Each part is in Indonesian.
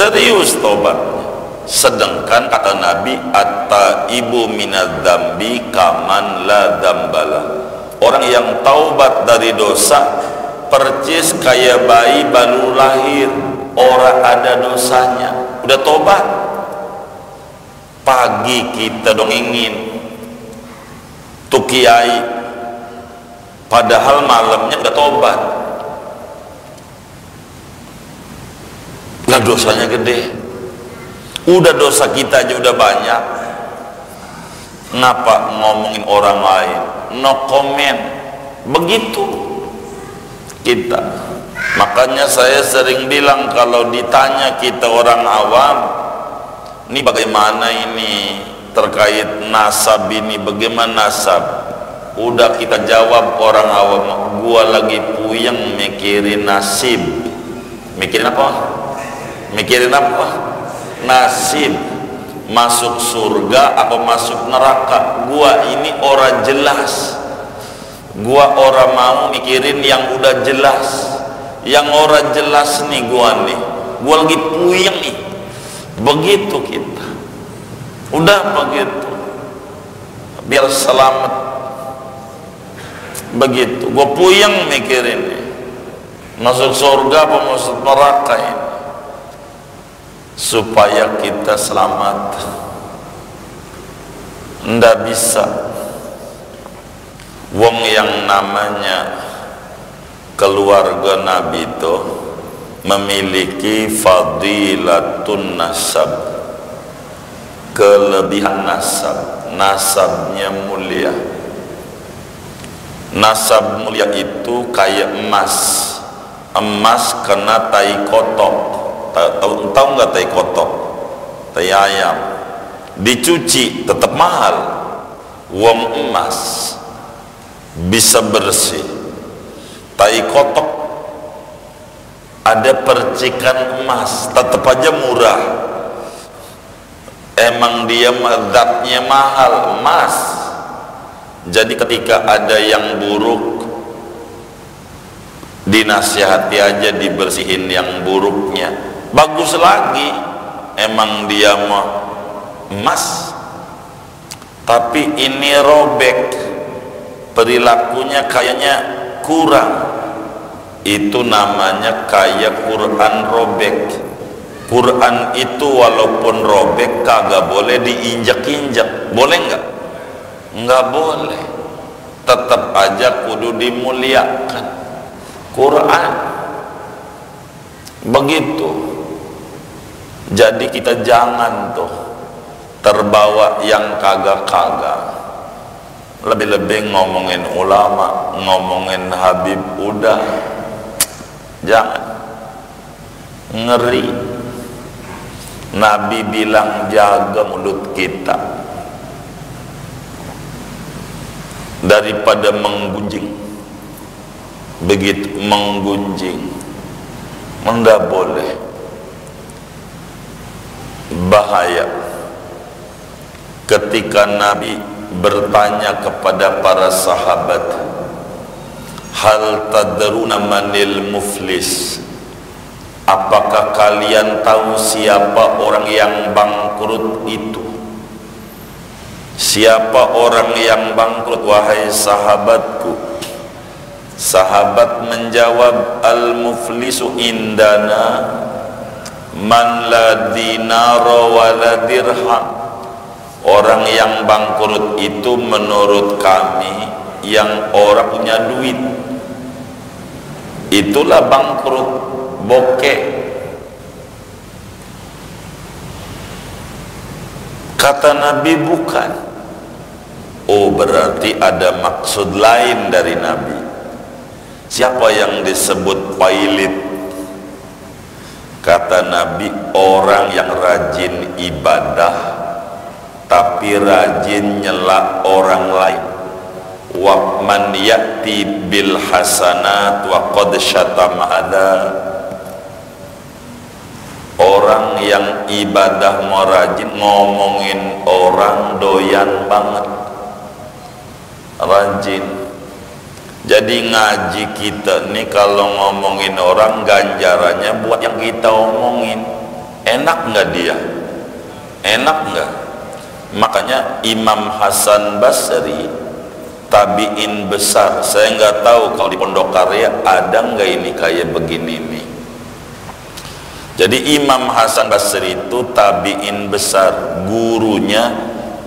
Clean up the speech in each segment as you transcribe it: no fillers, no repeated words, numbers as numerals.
serius tobatnya. Sedangkan kata Nabi, at-taibu minadz-dzambi kaman la dzambala. Orang yang taubat dari dosa percis kayak bayi baru lahir, orang ada dosanya, udah tobat. Pagi kita dong ingin tuh kiai, padahal malamnya udah tobat. Lah dosanya gede, udah dosa kita aja udah banyak, ngapa ngomongin orang lain? No comment. Begitu kita. Makanya saya sering bilang kalau ditanya kita orang awam, ini bagaimana ini terkait nasab ini, bagaimana nasab? Udah kita jawab orang awam, gua lagi puyeng mikirin nasib. Mikirin apa? Mikirin apa? Nasib, masuk surga apa masuk neraka. Gua ini orang jelas, gua orang mau mikirin yang udah jelas. Yang orang jelas nih gua lagi puyeng nih. Begitu kita, udah begitu, biar selamat. Begitu, gua puyeng mikirin nih, masuk surga apa masuk neraka ini. Supaya kita selamat, ndak bisa wong yang namanya keluarga Nabi itu memiliki fadilatun nasab, kelebihan nasab. Nasabnya mulia. Nasab mulia itu kayak emas. Emas kena tai kotok. Tahu nggak tai kotok? Tai ayam dicuci tetap mahal. Wong emas bisa bersih, tai kotok ada percikan emas tetap aja murah. Emang dia zatnya mahal, emas. Jadi ketika ada yang buruk, dinasihati aja dibersihin yang buruknya. Bagus lagi, emang dia mau emas, tapi ini robek, perilakunya kayaknya kurang. Itu namanya kayak Quran robek. Quran itu walaupun robek kagak boleh diinjak-injak. Boleh nggak? Nggak boleh. Tetap aja kudu dimuliakan Quran. Begitu. Jadi kita jangan tuh terbawa yang kagak-kagak. Lebih-lebih ngomongin ulama, ngomongin Habib, udah jangan. Ngeri. Nabi bilang jaga mulut kita daripada menggunjing. Begitu menggunjing, enggak boleh. Bahaya ketika Nabi bertanya kepada para sahabat, hal tadruna manil muflis, apakah kalian tahu siapa orang yang bangkrut itu? Siapa orang yang bangkrut wahai sahabatku? Sahabat menjawab, al muflisu indana man la dinara wa la dirham. Orang yang bangkrut itu menurut kami yang orang punya duit. Itulah bangkrut. Bokeh. Kata Nabi bukan. Oh, berarti ada maksud lain dari Nabi. Siapa yang disebut pailit? Kata Nabi, orang yang rajin ibadah tapi rajin nyela orang lain. Wa man ya'ti bil hasanat wa qad syatama hadza. Orang yang ibadah mau rajin ngomongin orang doyan banget. Rajin. Jadi ngaji kita nih kalau ngomongin orang ganjarannya buat yang kita omongin. Enak nggak dia? Enak nggak? Makanya Imam Hasan Basri, tabiin besar, saya nggak tahu kalau di Pondok Karya ada nggak ini kayak begini nih. Jadi Imam Hasan Basri itu tabiin besar, gurunya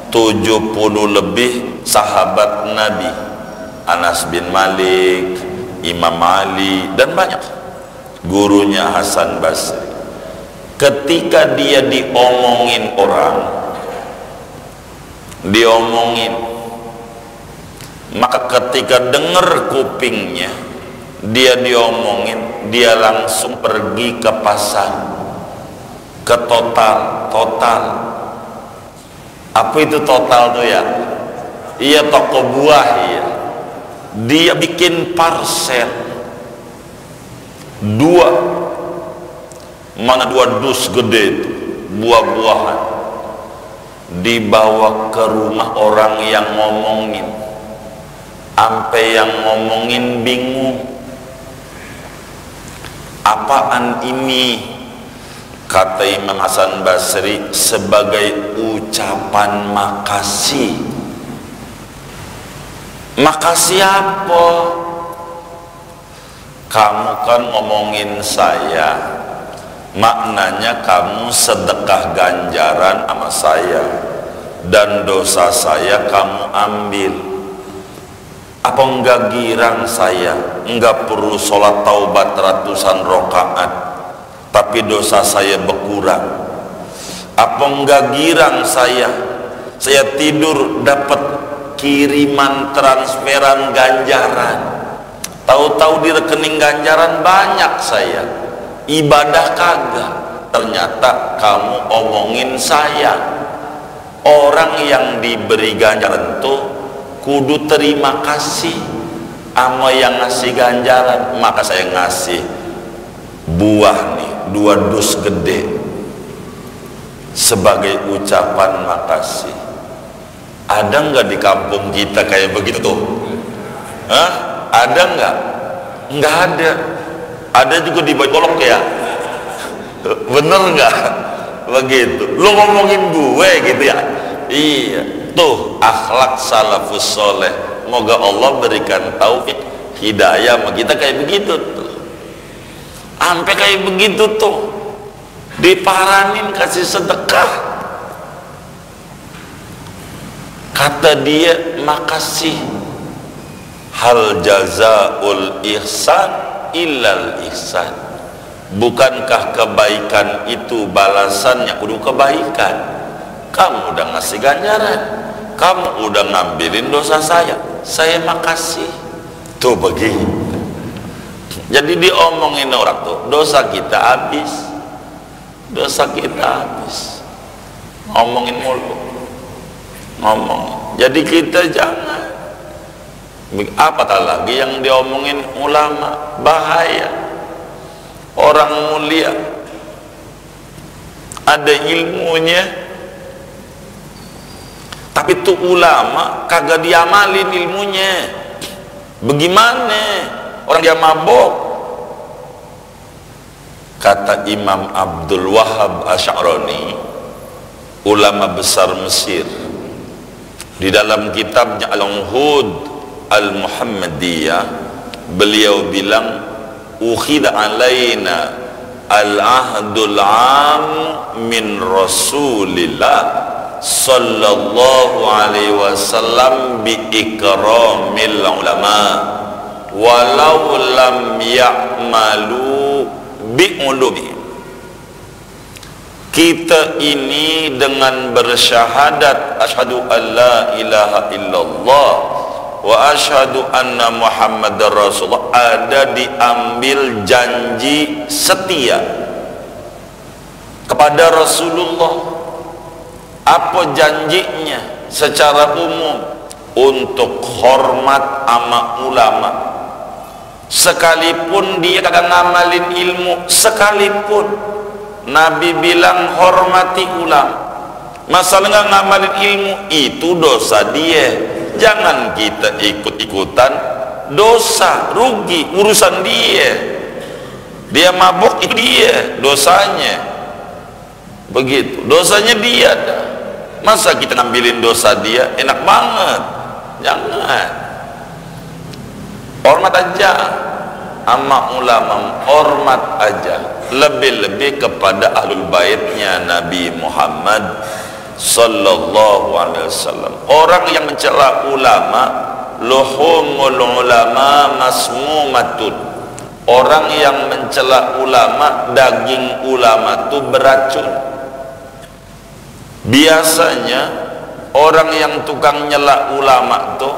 70 lebih sahabat Nabi, Anas bin Malik, Imam Ali, dan banyak. Gurunya Hasan Basri, ketika dia diomongin orang, maka ketika dengar kupingnya dia diomongin, dia langsung pergi ke pasar, ke total. Apa itu total tuh ya? Iya, toko buah ya. Dia bikin parcel dua dus gede itu, buah-buahan, dibawa ke rumah orang yang ngomongin, sampai yang ngomongin bingung, apaan ini? Kata Imam Hasan Basri, sebagai ucapan makasih. Makasih apa? Kamu kan ngomongin saya, maknanya kamu sedekah ganjaran sama saya, dan dosa saya kamu ambil. Apa enggak girang saya? Enggak perlu sholat taubat ratusan rakaat, tapi dosa saya berkurang. Apa enggak girang saya tidur dapat kiriman transferan ganjaran, tahu-tahu di rekening ganjaran banyak saya, ibadah kagak. Ternyata kamu omongin saya. Orang yang diberi ganjaran tuh kudu terima kasih sama yang ngasih ganjaran. Maka saya ngasih buah nih 2 dus gede sebagai ucapan makasih. Ada nggak di kampung kita kayak begitu tuh? Hah? Ada nggak? Nggak ada. Ada juga di Boyolok ya. Bener nggak? Begitu. Lu ngomongin gue gitu ya? Iya. Tuh akhlak salafus soleh. Moga Allah berikan taufik hidayah sama kita kayak begitu tuh. Sampai kayak begitu tuh. Diparanin kasih sedekah. Kata dia, makasih. Hal jazaul ihsan illal ihsan. Bukankah kebaikan itu balasannya kudu kebaikan? Kamu udah ngasih ganjaran, kamu udah ngambilin dosa saya makasih. Tuh begini. Jadi diomongin orang tuh, dosa kita habis. Ngomongin mulu, ngomong. Jadi kita jangan. Apatah lagi yang diomongin ulama, bahaya. Orang mulia ada ilmunya, tapi tuh ulama kagak diamalin ilmunya. Bagaimana orang dia mabok? Kata Imam Abdul Wahab Asy'arani, ulama besar Mesir, di dalam kitabnya Al-Uhud Al-Muhammadiyah, beliau bilang, ukhidha alaina al-ahdul am min Rasulillah sallallahu alaihi wasallam bi ikramil ulama walau lam ya'malu bi ulumi. Kita ini dengan bersyahadat asyhadu an la ilaha illallah wa asyhadu anna Muhammadar Rasulullah, ada diambil janji setia kepada Rasulullah. Apa janjinya? Secara umum untuk hormat ama ulama, sekalipun dia kagak ngamalin ilmu, sekalipun Nabi bilang hormati ulama. Masalah nggak ngamalin ilmu itu dosa dia. Jangan kita ikut-ikutan, dosa, rugi, urusan dia. Dia mabuk itu dia dosanya. begitu. Dosanya dia dah. Masa kita ngambilin dosa dia? Enak banget. Jangan. Hormat aja sama ulama, hormat aja. Lebih-lebih kepada ahlul baitnya Nabi Muhammad sallallahu alaihi wasallam. Orang yang mencela ulama, luhumul ulama masmumatun. Orang yang mencela ulama, daging ulama itu beracun. Biasanya orang yang tukang nyela ulama itu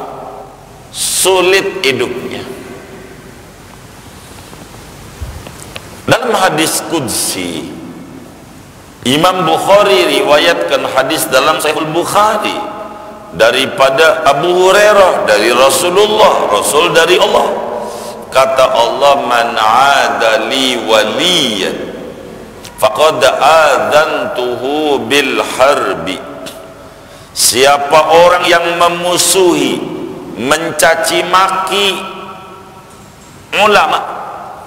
sulit hidupnya. Dalam hadis qudsi, Imam Bukhari riwayatkan hadis dalam Sahih Bukhari daripada Abu Hurairah dari Rasulullah, Rasul dari Allah. Kata Allah, man aada li waliyan faqad adzantuhu bil harbi. Siapa orang yang memusuhi, mencaci maki ulama,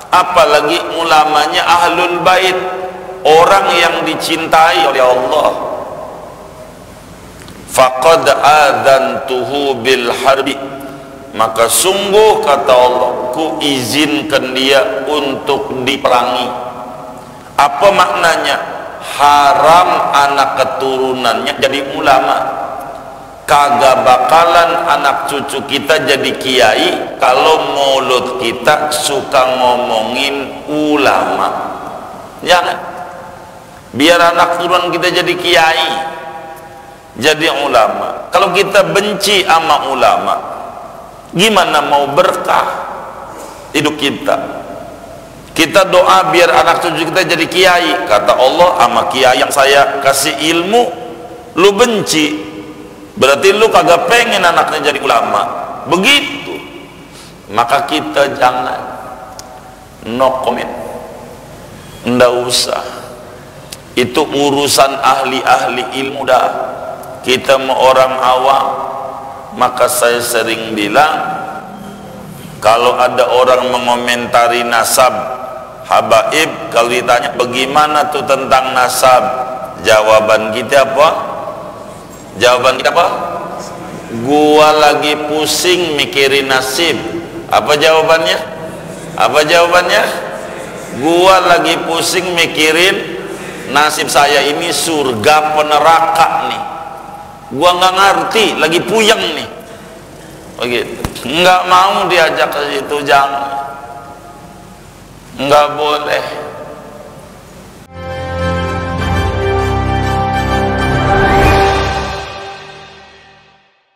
apalagi ulamanya ahlul bait, orang yang dicintai oleh Allah, faqad adzantuhu bil harbi, maka sungguh kata Allah, ku izinkan dia untuk diperangi. Apa maknanya? Haram anak keturunannya jadi ulama. Kagak bakalan anak cucu kita jadi kiai kalau mulut kita suka ngomongin ulama. Jangan. Biar anak turunan kita jadi kiai, jadi ulama. Kalau kita benci sama ulama, gimana mau berkah hidup kita? Kita doa biar anak cucu kita jadi kiai. Kata Allah, sama kiai yang saya kasih ilmu lu benci, berarti lu kagak pengen anaknya jadi ulama. Begitu. Maka kita jangan, no comment, ndak usah. Itu urusan ahli-ahli ilmu dah. Kita mau orang awam. Maka saya sering bilang, kalau ada orang mengomentari nasab habaib, kalau ditanya bagaimana tuh tentang nasab, jawaban kita apa? Jawaban kita apa? Gua lagi pusing mikirin nasib. Apa jawabannya? Apa jawabannya? Gua lagi pusing mikirin nasib saya ini surga apa neraka nih. Gua nggak ngerti, lagi puyeng nih. Begitu. Nggak mau diajak ke situ, jangan. Nggak boleh.